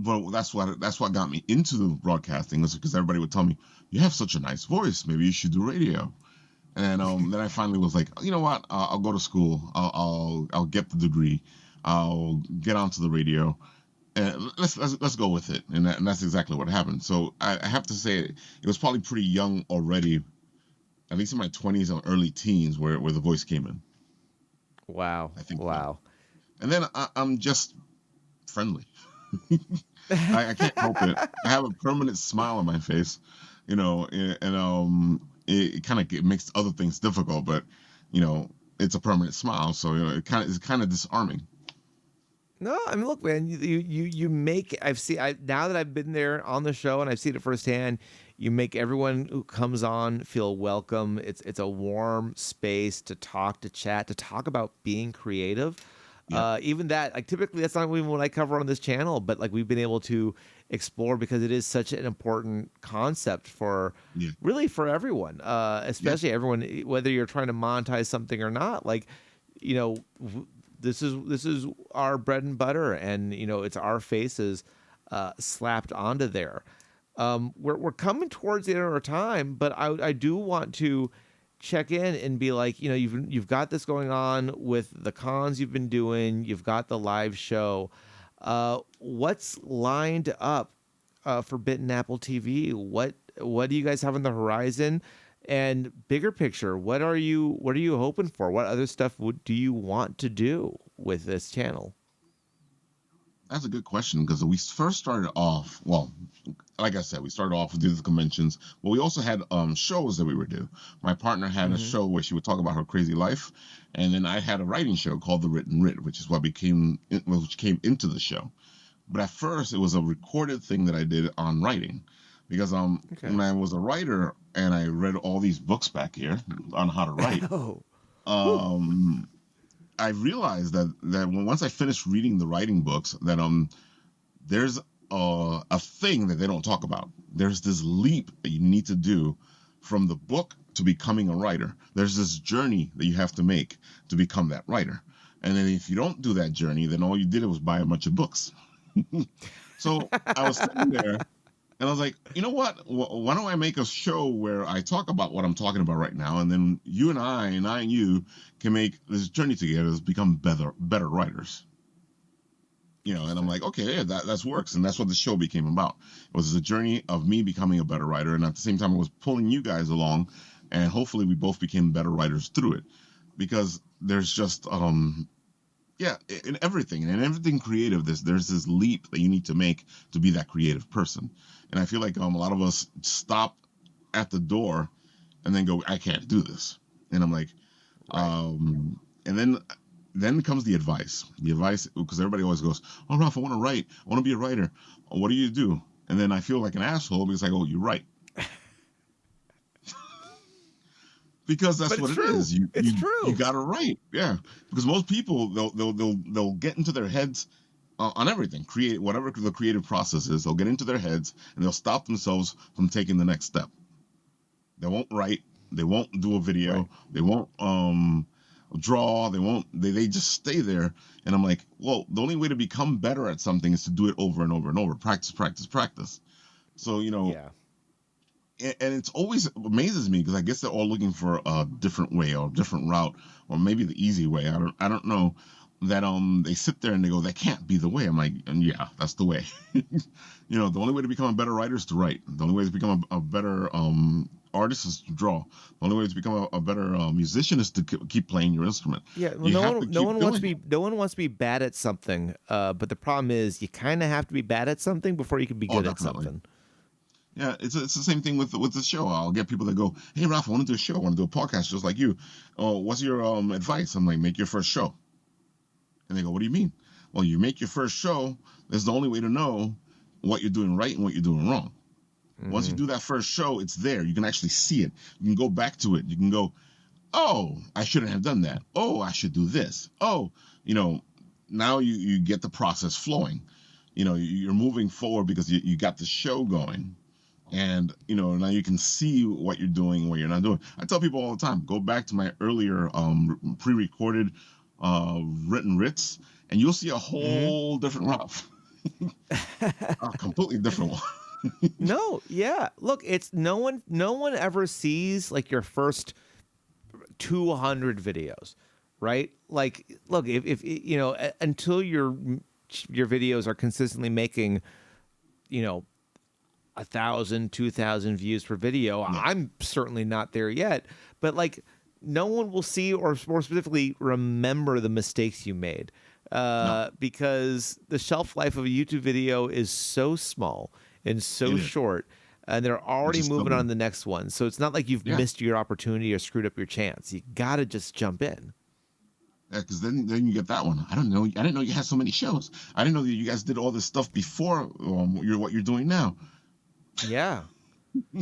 But that's what got me into the broadcasting, was because everybody would tell me, you have such a nice voice, maybe you should do radio. And then I finally was like, you know what, I'll go to school, I'll get the degree, I'll get onto the radio, and let's go with it. And that's exactly what happened. So I have to say it was probably pretty young already, at least in my 20s or early teens, where the voice came in. Wow. I think so. Wow. And then I'm just friendly. I can't help it. I have a permanent smile on my face, it kind of makes other things difficult, but you know, it's a permanent smile, so it's kind of disarming. No, I mean, look, man, you make. I've seen. Now that I've been there on the show and I've seen it firsthand, you make everyone who comes on feel welcome. It's a warm space to talk, to chat, to talk about being creative. Yeah, Even that, like, typically that's not even what I cover on this channel, but like we've been able to explore because it is such an important concept for yeah, really for everyone, yeah. especially everyone, whether you're trying to monetize something or not. Like, you know, this is our bread and butter, and it's our faces slapped onto there. We're coming towards the end of our time, but I do want to check in and be like, you've got this going on with the cons you've been doing, you've got the live show. What's lined up for Bitten Apple TV? What do you guys have on the horizon? And bigger picture, what are you hoping for? What other stuff do you want to do with this channel? That's a good question because we first started off, well, like I said, we started off with the conventions, but we also had shows that we would do. My partner had a Mm-hmm. show where she would talk about her crazy life, and then I had a writing show called the Written Writ, which is what which came into the show. But at first, it was a recorded thing that I did on writing, because Okay. when I was a writer and I read all these books back here on how to write, Oh. Whew. um, I realized that once I finished reading the writing books, that there's a thing that they don't talk about. There's this leap that you need to do from the book to becoming a writer. There's this journey that you have to make to become that writer. And then if you don't do that journey, then all you did was buy a bunch of books. So I was sitting there and I was like, you know what? Why don't I make a show where I talk about what I'm talking about right now, and then you and I and you can make this journey together to become better writers. And I'm Interesting. like, okay, yeah, that works, and that's what the show became about. It was a journey of me becoming a better writer, and at the same time, I was pulling you guys along, and hopefully, we both became better writers through it, because there's just yeah, in everything creative, there's this leap that you need to make to be that creative person, and I feel like a lot of us stop at the door and then go, I can't do this, and I'm like, Right. and then comes the advice. The advice, because everybody always goes, "Oh, Ralph, I want to write. I want to be a writer. What do you do?" And then I feel like an asshole because I go, "You write," because that's But it's what it true. is. You It's you you true. got to write. Yeah, because most people they'll get into their heads on everything. Create whatever the creative process is. They'll get into their heads and they'll stop themselves from taking the next step. They won't write. They won't do a Right. video. They won't draw. They won't. They just stay there. And I'm like, well, the only way to become better at something is to do it over and over and over. Practice, practice, practice. So Yeah. and it's always amazes me because I guess they're all looking for a different way or a different route or maybe the easy way. I don't know. That they sit there and they go, that can't be the way. I'm like, and yeah, that's the way. The only way to become a better writer is to write. The only way to become a better artist is to draw. The only way to become a better musician is to keep playing your instrument. Yeah. Well, You no have one, to no keep one wants to doing be, it. no one wants to be bad at something. But the problem is, you kind of have to be bad at something before you can be Oh, good at definitely. something. Yeah, it's the same thing with the show. I'll get people that go, "Hey, Ralph, I want to do a show. I want to do a podcast just like you. Oh, what's your advice?" I'm like, "Make your first show." And they go, "What do you mean?" Well, you make your first show. That's the only way to know what you're doing right and what you're doing wrong. Once you Hmm. do that first show, it's there. You can actually see it. You can go back to it. You can go, "Oh, I shouldn't have done that. Oh, I should do this. Oh, you know, now you get the process flowing. You're moving forward because you got the show going. And now you can see what you're doing and what you're not doing. I tell people all the time, go back to my earlier pre-recorded written writs, and you'll see a Hmm. whole different Ralph, a completely different one. No, yeah. Look, it's no one ever sees like your first 200 videos, right? Like, look, if until your videos are consistently making, you know, 1,000, 2,000 views per video, Yeah, I'm certainly not there yet. But like, no one will see or more specifically remember the mistakes you made. No, Because the shelf life of a YouTube video is so small and so it is. short, and they're It's already just moving stubborn. on to the next one. So it's not like you've Yeah. missed your opportunity or screwed up your chance. You got to just jump in. Yeah, because then you get that one. I don't know. I didn't know you had so many shows. I didn't know that you guys did all this stuff before what you're doing now. Yeah.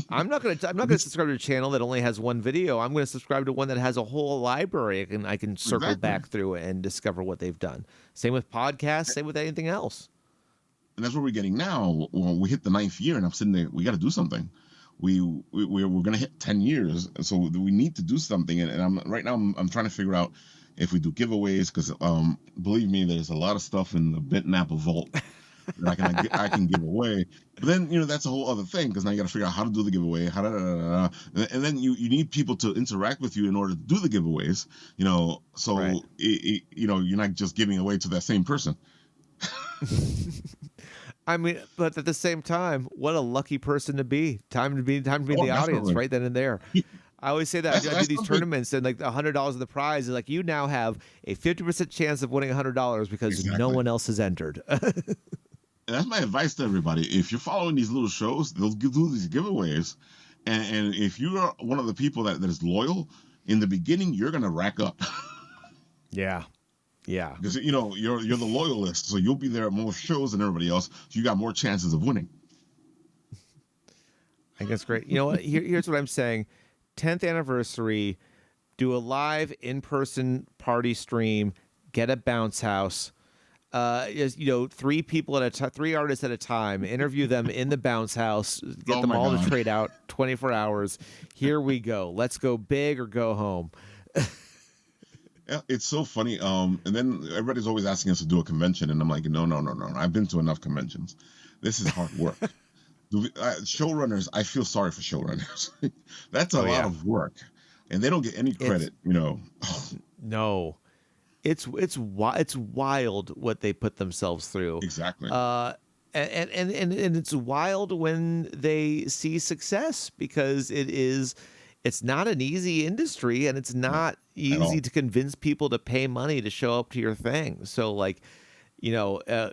I'm not gonna This subscribe to a channel that only has one video. I'm gonna subscribe to one that has a whole library. I can circle exactly, back through and discover what they've done. Same with podcasts, same with anything else. and that's what we're getting now. When we hit the 9th year, and I'm sitting there, we got to do something. We're gonna hit 10 years, and so we need to do something. And I'm right now I'm trying to figure out if we do giveaways because believe me, there's a lot of stuff in the Bitten Apple vault that I can give away. But then that's a whole other thing because now you got to figure out how to do the giveaway, and then you need people to interact with you in order to do the giveaways. Right. So you're not just giving away to that same person. I mean, but at the same time, what a lucky person to be. Time to be in Oh, the audience definitely. right then and there. I always say that I do That's these something. tournaments and like $100 of the prize is like you now have a 50% chance of winning $100 because no Exactly. one else has entered. And that's my advice to everybody. If you're following these little shows, they'll do these giveaways. And if you are one of the people that is loyal, in the beginning, you're going to rack up. Yeah. Yeah. Because, you're the loyalist. So you'll be there at more shows than everybody else. So you got more chances of winning. I think that's great. You know what? Here's what I'm saying. 10th anniversary, do a live in-person party stream, get a bounce house. Three people at a time, three artists at a time, interview them in the bounce house, get Oh, them my all to God. trade out 24 hours. Here we go. Let's go big or go home. Yeah, it's so funny. And then everybody's always asking us to do a convention. And I'm like, no, no, no, no. I've been to enough conventions. This is hard work. Showrunners, I feel sorry for showrunners. That's a Oh lot yeah. of work, and they don't get any It's credit. no. It's wild what they put themselves through. Exactly. And it's wild when they see success because it's not an easy industry and it's No, not at easy all. to convince people to pay money to show up to your thing. So like, you know, uh,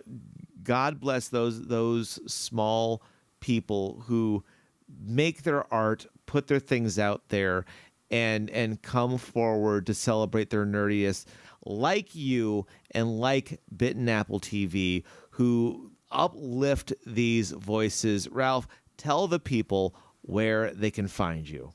God bless those small people who make their art, put their things out there, and come forward to celebrate their nerdiness, like you and like Bitten Apple TV, who uplift these voices. Ralph, tell the people where they can find you.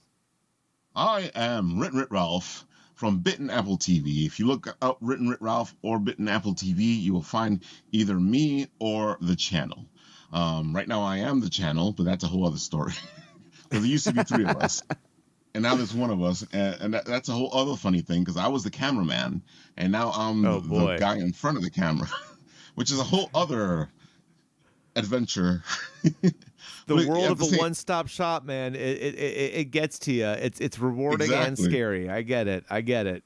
I am Written Writ Ralph from Bitten Apple TV. If you look up Written Writ Ralph or Bitten Apple TV, you will find either me or the channel. Right now, I am the channel, but that's a whole other story. Because there used to be three of us, and now there's one of us, and that's a whole other funny thing. Because I was the cameraman, and now I'm Oh the boy. guy in front of the camera, which is a whole other adventure. The But world at of the a same, one-stop shop, man. It gets to you. It's rewarding and exactly. scary. I get it. I get it.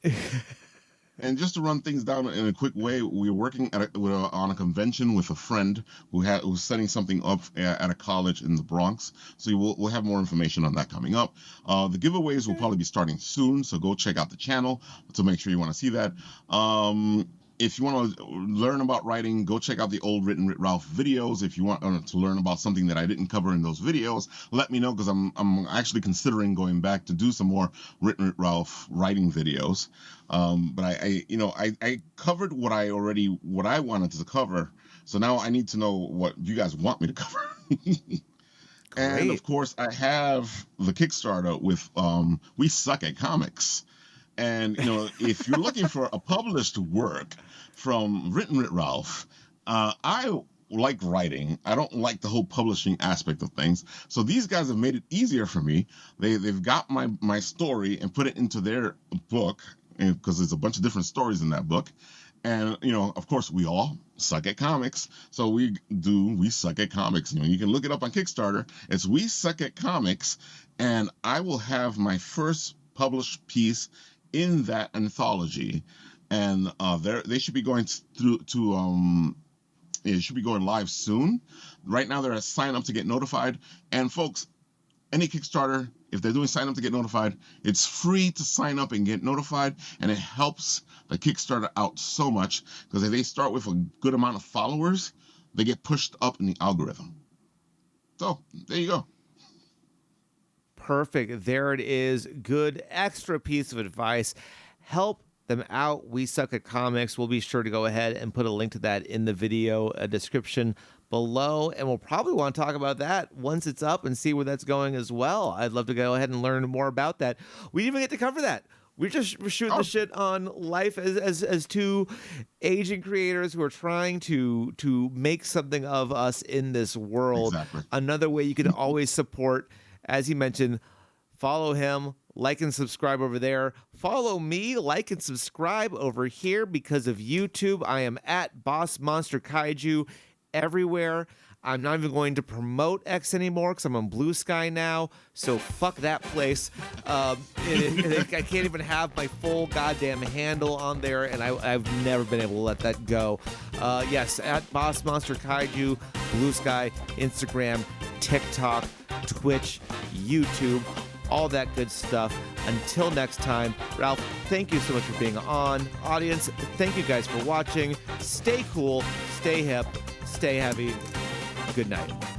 And just to run things down in a quick way, we were working on a convention with a friend who was setting something up at a college in the Bronx. So we'll have more information on that coming up. The giveaways will probably be starting soon, so go check out the channel to make sure you want to see that. If you want to learn about writing, go check out the old Written Writ Ralph videos. If you want to learn about something that I didn't cover in those videos, let me know because I'm actually considering going back to do some more Written Writ Ralph writing videos. But I covered what I wanted to cover. So now I need to know what you guys want me to cover. And of Great. course, I have the Kickstarter with We Suck at Comics. And if you're looking for a published work from Written Writ Ralph, I like writing. I don't like the whole publishing aspect of things. So these guys have made it easier for me. They've got my story and put it into their book because there's a bunch of different stories in that book. And of course, we all suck at comics, so we suck at comics. You can look it up on Kickstarter. It's We Suck at Comics, and I will have my first published piece in that anthology, and they should be going through to it should be going live soon. Right now, they're at sign up to get notified, and folks, any Kickstarter, if they're doing sign up to get notified, it's free to sign up and get notified, and it helps the Kickstarter out so much, because if they start with a good amount of followers, they get pushed up in the algorithm. So there you go. Perfect. There it is. Good extra piece of advice. Help them out. We Suck at Comics. We'll be sure to go ahead and put a link to that in the video description below, and we'll probably want to talk about that once it's up and see where that's going as well. I'd love to go ahead and learn more about that. We didn't even get to cover that. We're shooting the shit on life as two aging creators who are trying to make something of us in this world. Exactly. Another way you can always support, as he mentioned, follow him, like and subscribe over there. Follow me, like and subscribe over here because of YouTube. I am at Boss Monster Kaiju everywhere. I'm not even going to promote X anymore because I'm on Blue Sky now, so fuck that place. I can't even have my full goddamn handle on there, and I've never been able to let that go. Yes, at Boss Monster Kaiju, Blue Sky, Instagram, TikTok, Twitch, YouTube, all that good stuff. Until next time, Ralph, thank you so much for being on. Audience, thank you guys for watching. Stay cool, stay hip, stay heavy. Good night.